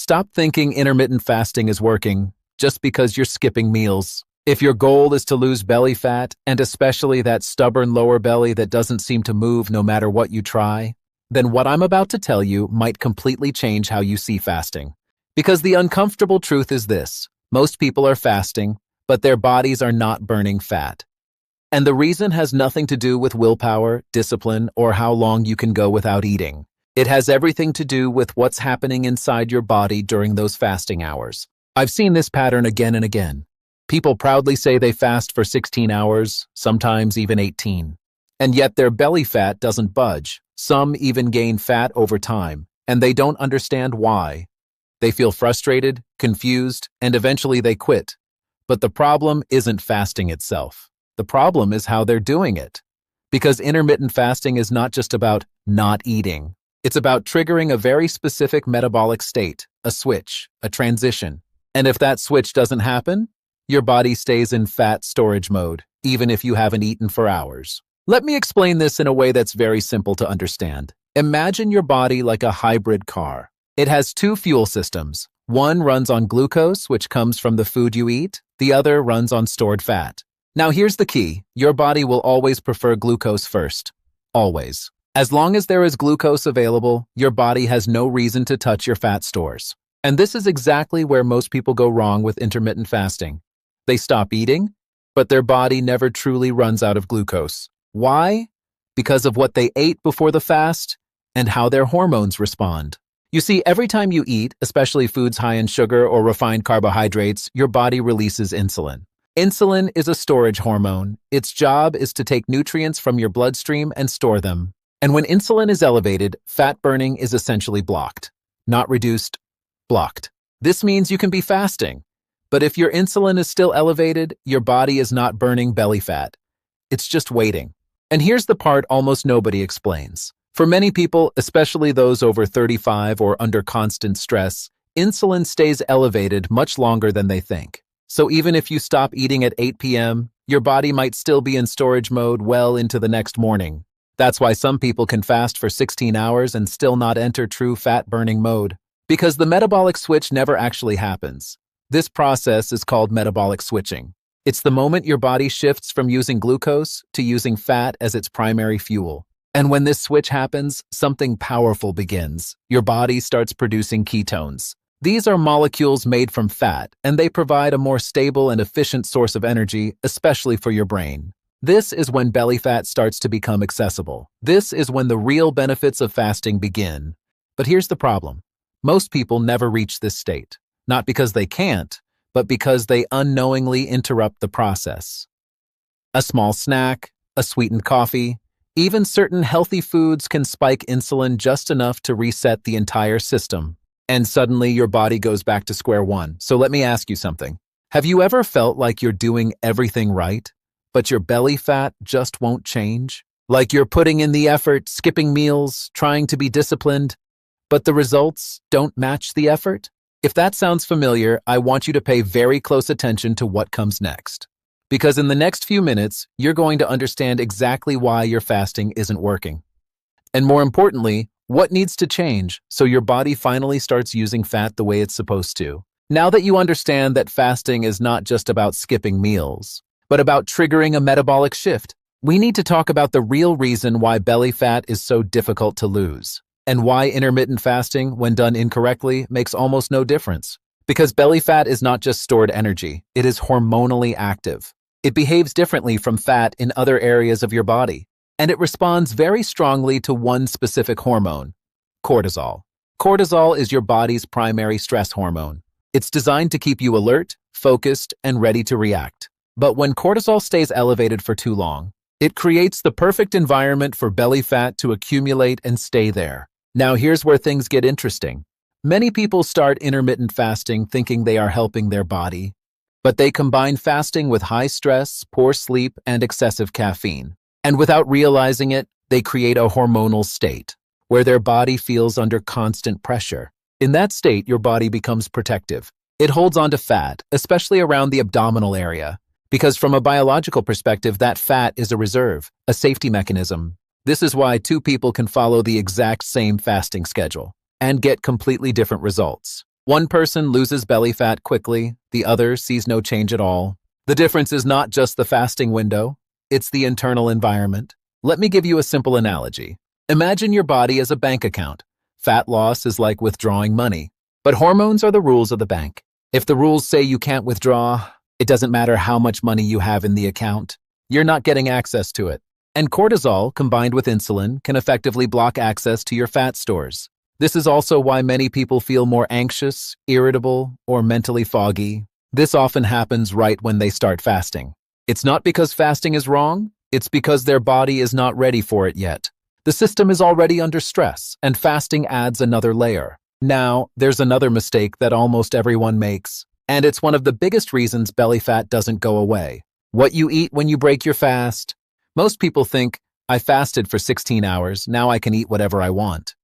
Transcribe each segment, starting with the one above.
Stop thinking intermittent fasting is working just because you're skipping meals. If your goal is to lose belly fat, and especially that stubborn lower belly that doesn't seem to move no matter what you try, then what I'm about to tell you might completely change how you see fasting. Because the uncomfortable truth is this: most people are fasting, but their bodies are not burning fat. And the reason has nothing to do with willpower, discipline, or how long you can go without eating. It has everything to do with what's happening inside your body during those fasting hours. I've seen this pattern again and again. People proudly say they fast for 16 hours, sometimes even 18. And yet their belly fat doesn't budge. Some even gain fat over time, and they don't understand why. They feel frustrated, confused, and eventually they quit. But the problem isn't fasting itself. The problem is how they're doing it. Because intermittent fasting is not just about not eating. It's about triggering a very specific metabolic state, a switch, a transition. And if that switch doesn't happen, your body stays in fat storage mode, even if you haven't eaten for hours. Let me explain this in a way that's very simple to understand. Imagine your body like a hybrid car. It has two fuel systems. One runs on glucose, which comes from the food you eat. The other runs on stored fat. Now here's the key. Your body will always prefer glucose first. Always. As long as there is glucose available, your body has no reason to touch your fat stores. And this is exactly where most people go wrong with intermittent fasting. They stop eating, but their body never truly runs out of glucose. Why? Because of what they ate before the fast and how their hormones respond. You see, every time you eat, especially foods high in sugar or refined carbohydrates, your body releases insulin. Insulin is a storage hormone. Its job is to take nutrients from your bloodstream and store them. And when insulin is elevated, fat burning is essentially blocked. Not reduced, blocked. This means you can be fasting. But if your insulin is still elevated, your body is not burning belly fat. It's just waiting. And here's the part almost nobody explains. For many people, especially those over 35 or under constant stress, insulin stays elevated much longer than they think. So even if you stop eating at 8 p.m., your body might still be in storage mode well into the next morning. That's why some people can fast for 16 hours and still not enter true fat-burning mode, because the metabolic switch never actually happens. This process is called metabolic switching. It's the moment your body shifts from using glucose to using fat as its primary fuel. And when this switch happens, something powerful begins. Your body starts producing ketones. These are molecules made from fat, and they provide a more stable and efficient source of energy, especially for your brain. This is when belly fat starts to become accessible. This is when the real benefits of fasting begin. But here's the problem. Most people never reach this state. Not because they can't, but because they unknowingly interrupt the process. A small snack, a sweetened coffee, even certain healthy foods can spike insulin just enough to reset the entire system. And suddenly your body goes back to square one. So let me ask you something. Have you ever felt like you're doing everything right, but your belly fat just won't change? Like you're putting in the effort, skipping meals, trying to be disciplined, but the results don't match the effort? If that sounds familiar, I want you to pay very close attention to what comes next. Because in the next few minutes, you're going to understand exactly why your fasting isn't working. And more importantly, what needs to change so your body finally starts using fat the way it's supposed to. Now that you understand that fasting is not just about skipping meals, but about triggering a metabolic shift, we need to talk about the real reason why belly fat is so difficult to lose, and why intermittent fasting, when done incorrectly, makes almost no difference. Because belly fat is not just stored energy, it is hormonally active. It behaves differently from fat in other areas of your body, and it responds very strongly to one specific hormone, cortisol. Cortisol is your body's primary stress hormone. It's designed to keep you alert, focused, and ready to react. But when cortisol stays elevated for too long, it creates the perfect environment for belly fat to accumulate and stay there. Now here's where things get interesting. Many people start intermittent fasting thinking they are helping their body, but they combine fasting with high stress, poor sleep, and excessive caffeine. And without realizing it, they create a hormonal state where their body feels under constant pressure. In that state, your body becomes protective. It holds onto fat, especially around the abdominal area, because from a biological perspective, that fat is a reserve, a safety mechanism. This is why two people can follow the exact same fasting schedule and get completely different results. One person loses belly fat quickly, the other sees no change at all. The difference is not just the fasting window, it's the internal environment. Let me give you a simple analogy. Imagine your body as a bank account. Fat loss is like withdrawing money, but hormones are the rules of the bank. If the rules say you can't withdraw, it doesn't matter how much money you have in the account. You're not getting access to it. And cortisol, combined with insulin, can effectively block access to your fat stores. This is also why many people feel more anxious, irritable, or mentally foggy. This often happens right when they start fasting. It's not because fasting is wrong, it's because their body is not ready for it yet. The system is already under stress, and fasting adds another layer. Now, there's another mistake that almost everyone makes, and it's one of the biggest reasons belly fat doesn't go away. What you eat when you break your fast. Most people think, I fasted for 16 hours, now I can eat whatever I want.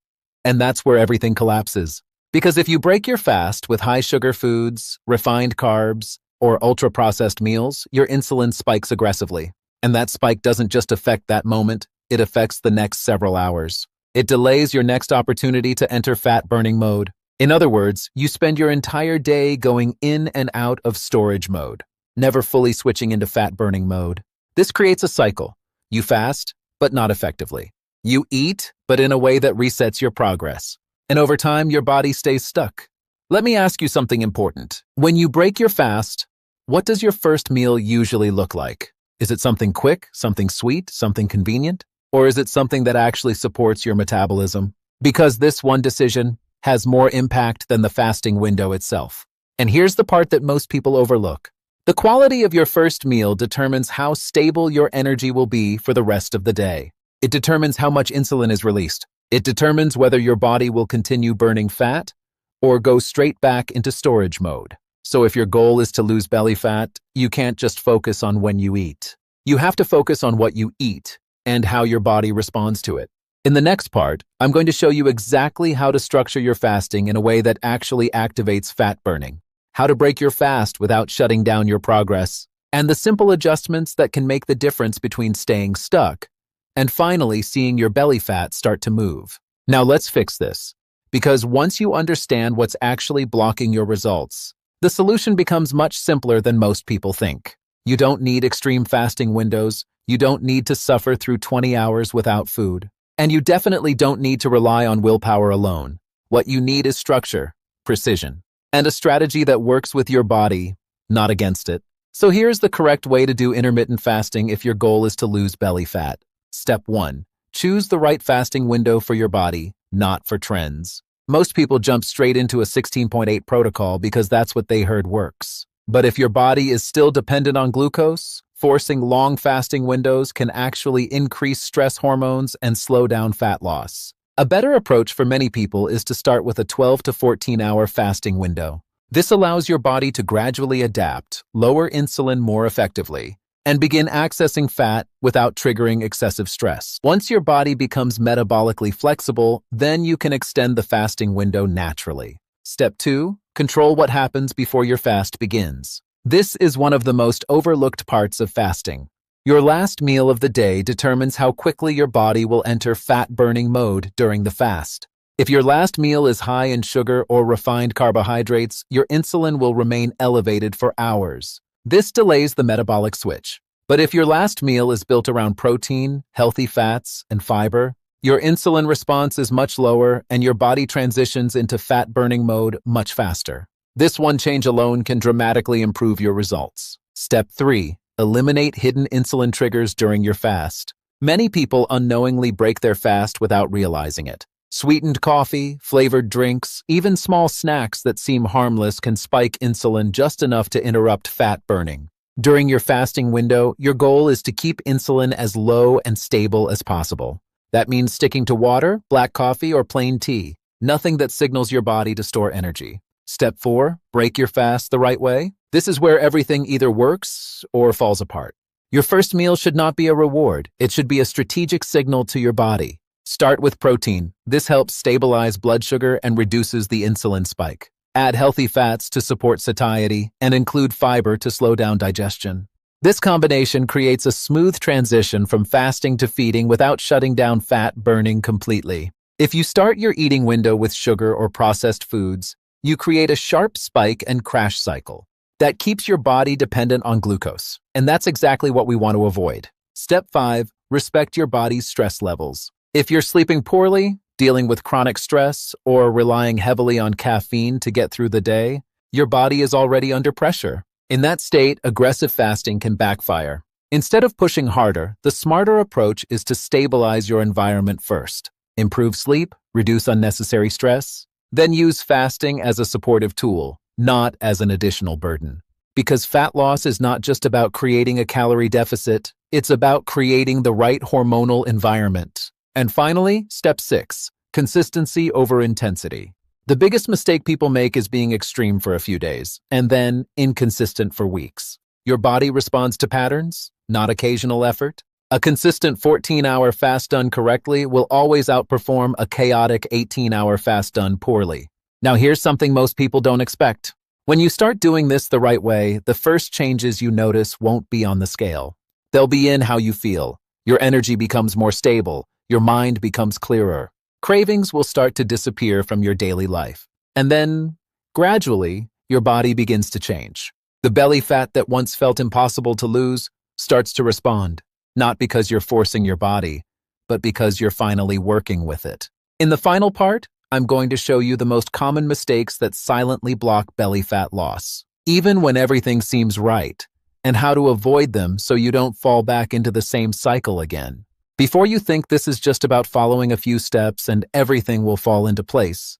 And that's where everything collapses. Because if you break your fast with high-sugar foods, refined carbs, or ultra-processed meals, your insulin spikes aggressively. And that spike doesn't just affect that moment, it affects the next several hours. It delays your next opportunity to enter fat-burning mode. In other words, you spend your entire day going in and out of storage mode, never fully switching into fat-burning mode. This creates a cycle. You fast, but not effectively. You eat, but in a way that resets your progress. And over time, your body stays stuck. Let me ask you something important. When you break your fast, what does your first meal usually look like? Is it something quick, something sweet, something convenient? Or is it something that actually supports your metabolism? Because this one decision has more impact than the fasting window itself. And here's the part that most people overlook. The quality of your first meal determines how stable your energy will be for the rest of the day. It determines how much insulin is released. It determines whether your body will continue burning fat or go straight back into storage mode. So if your goal is to lose belly fat, you can't just focus on when you eat. You have to focus on what you eat and how your body responds to it. In the next part, I'm going to show you exactly how to structure your fasting in a way that actually activates fat burning, how to break your fast without shutting down your progress, and the simple adjustments that can make the difference between staying stuck and finally seeing your belly fat start to move. Now let's fix this, because once you understand what's actually blocking your results, the solution becomes much simpler than most people think. You don't need extreme fasting windows, you don't need to suffer through 20 hours without food, and you definitely don't need to rely on willpower alone. What you need is structure, precision, and a strategy that works with your body, not against it. So here's the correct way to do intermittent fasting if your goal is to lose belly fat. Step 1. Choose the right fasting window for your body, not for trends. Most people jump straight into a 16.8 protocol because that's what they heard works. But if your body is still dependent on glucose, forcing long fasting windows can actually increase stress hormones and slow down fat loss. A better approach for many people is to start with a 12 to 14-hour fasting window. This allows your body to gradually adapt, lower insulin more effectively, and begin accessing fat without triggering excessive stress. Once your body becomes metabolically flexible, then you can extend the fasting window naturally. Step 2. Control what happens before your fast begins. This is one of the most overlooked parts of fasting. Your last meal of the day determines how quickly your body will enter fat-burning mode during the fast. If your last meal is high in sugar or refined carbohydrates, your insulin will remain elevated for hours. This delays the metabolic switch. But if your last meal is built around protein, healthy fats, and fiber, your insulin response is much lower and your body transitions into fat-burning mode much faster. This one change alone can dramatically improve your results. Step 3. Eliminate hidden insulin triggers during your fast. Many people unknowingly break their fast without realizing it. Sweetened coffee, flavored drinks, even small snacks that seem harmless can spike insulin just enough to interrupt fat burning. During your fasting window, your goal is to keep insulin as low and stable as possible. That means sticking to water, black coffee, or plain tea, nothing that signals your body to store energy. Step 4. Break your fast the right way. This is where everything either works or falls apart. Your first meal should not be a reward. It should be a strategic signal to your body. Start with protein. This helps stabilize blood sugar and reduces the insulin spike. Add healthy fats to support satiety and include fiber to slow down digestion. This combination creates a smooth transition from fasting to feeding without shutting down fat burning completely. If you start your eating window with sugar or processed foods, you create a sharp spike and crash cycle that keeps your body dependent on glucose. And that's exactly what we want to avoid. Step 5, respect your body's stress levels. If you're sleeping poorly, dealing with chronic stress, or relying heavily on caffeine to get through the day, your body is already under pressure. In that state, aggressive fasting can backfire. Instead of pushing harder, the smarter approach is to stabilize your environment first. Improve sleep, reduce unnecessary stress, then use fasting as a supportive tool, not as an additional burden. Because fat loss is not just about creating a calorie deficit, it's about creating the right hormonal environment. And finally, step 6, consistency over intensity. The biggest mistake people make is being extreme for a few days, and then inconsistent for weeks. Your body responds to patterns, not occasional effort. A consistent 14-hour fast done correctly will always outperform a chaotic 18-hour fast done poorly. Now here's something most people don't expect. When you start doing this the right way, the first changes you notice won't be on the scale. They'll be in how you feel. Your energy becomes more stable. Your mind becomes clearer. Cravings will start to disappear from your daily life. And then, gradually, your body begins to change. The belly fat that once felt impossible to lose starts to respond, not because you're forcing your body, but because you're finally working with it. In the final part, I'm going to show you the most common mistakes that silently block belly fat loss, even when everything seems right, and how to avoid them so you don't fall back into the same cycle again. Before you think this is just about following a few steps and everything will fall into place,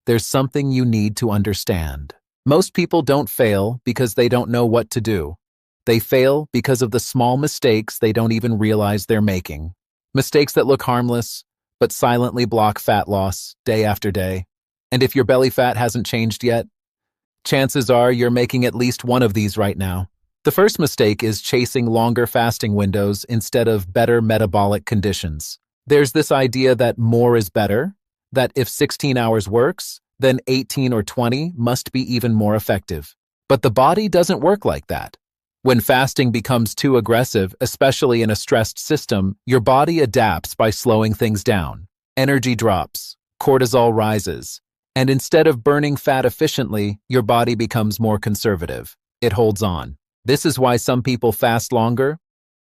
there's something you need to understand. Most people don't fail because they don't know what to do. They fail because of the small mistakes they don't even realize they're making. Mistakes that look harmless, but silently block fat loss day after day. And if your belly fat hasn't changed yet, chances are you're making at least one of these right now. The first mistake is chasing longer fasting windows instead of better metabolic conditions. There's this idea that more is better, that if 16 hours works, then 18 or 20 must be even more effective. But the body doesn't work like that. When fasting becomes too aggressive, especially in a stressed system, your body adapts by slowing things down. Energy drops, cortisol rises, and instead of burning fat efficiently, your body becomes more conservative. It holds on. This is why some people fast longer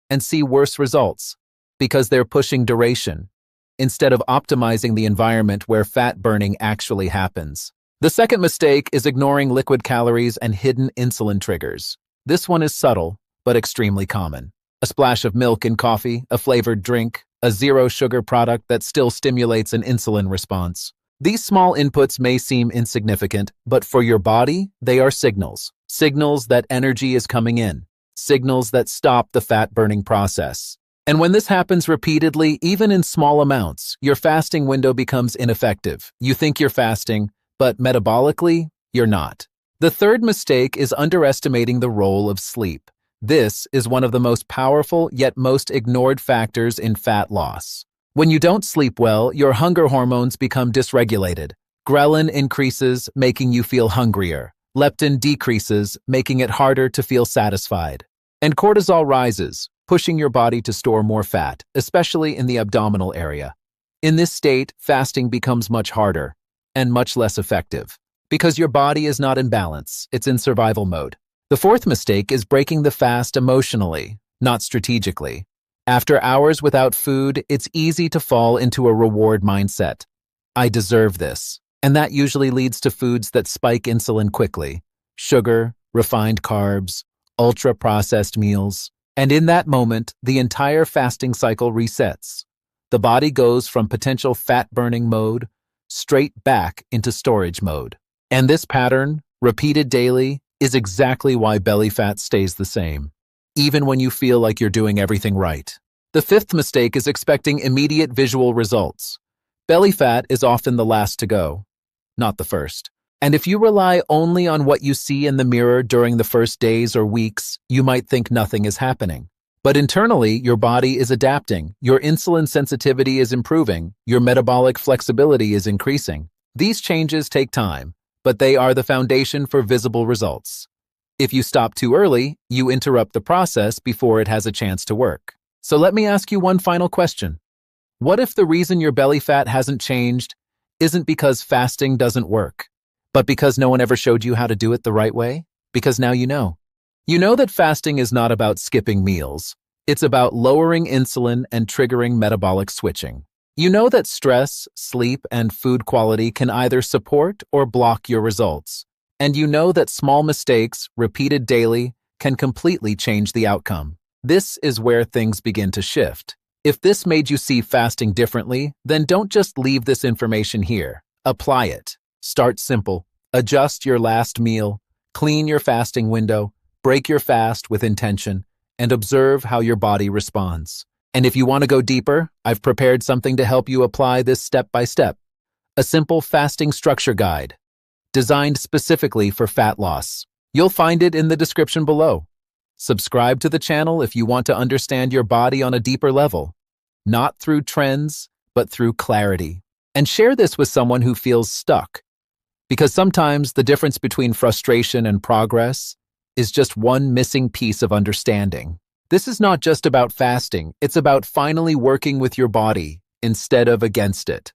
and see worse results, because they're pushing duration instead of optimizing the environment where fat burning actually happens. The second mistake is ignoring liquid calories and hidden insulin triggers. This one is subtle, but extremely common. A splash of milk in coffee, a flavored drink, a zero-sugar product that still stimulates an insulin response. These small inputs may seem insignificant, but for your body, they are signals. Signals that energy is coming in. Signals that stop the fat-burning process. And when this happens repeatedly, even in small amounts, your fasting window becomes ineffective. You think you're fasting, but metabolically, you're not. The third mistake is underestimating the role of sleep. This is one of the most powerful yet most ignored factors in fat loss. When you don't sleep well, your hunger hormones become dysregulated. Ghrelin increases, making you feel hungrier. Leptin decreases, making it harder to feel satisfied. And cortisol rises, pushing your body to store more fat, especially in the abdominal area. In this state, fasting becomes much harder and much less effective because your body is not in balance, it's in survival mode. The fourth mistake is breaking the fast emotionally, not strategically. After hours without food, it's easy to fall into a reward mindset. I deserve this. And that usually leads to foods that spike insulin quickly. Sugar, refined carbs, ultra-processed meals. And in that moment, the entire fasting cycle resets. The body goes from potential fat-burning mode straight back into storage mode. And this pattern, repeated daily, is exactly why belly fat stays the same, even when you feel like you're doing everything right. The fifth mistake is expecting immediate visual results. Belly fat is often the last to go, not the first. And if you rely only on what you see in the mirror during the first days or weeks, you might think nothing is happening. But internally, your body is adapting, your insulin sensitivity is improving, your metabolic flexibility is increasing. These changes take time, but they are the foundation for visible results. If you stop too early, you interrupt the process before it has a chance to work. So let me ask you one final question. What if the reason your belly fat hasn't changed isn't because fasting doesn't work, But because no one ever showed you how to do it the right way? Because now you know. You know that fasting is not about skipping meals. It's about lowering insulin and triggering metabolic switching. You know that stress, sleep, and food quality can either support or block your results. And you know that small mistakes, repeated daily, can completely change the outcome. This is where things begin to shift. If this made you see fasting differently, then don't just leave this information here. Apply it. Start simple. Adjust your last meal, clean your fasting window, break your fast with intention, and observe how your body responds. And if you want to go deeper, I've prepared something to help you apply this step by step. A simple fasting structure guide, designed specifically for fat loss. You'll find it in the description below. Subscribe to the channel if you want to understand your body on a deeper level, not through trends, but through clarity. And share this with someone who feels stuck, because sometimes the difference between frustration and progress is just one missing piece of understanding. This is not just about fasting, it's about finally working with your body instead of against it.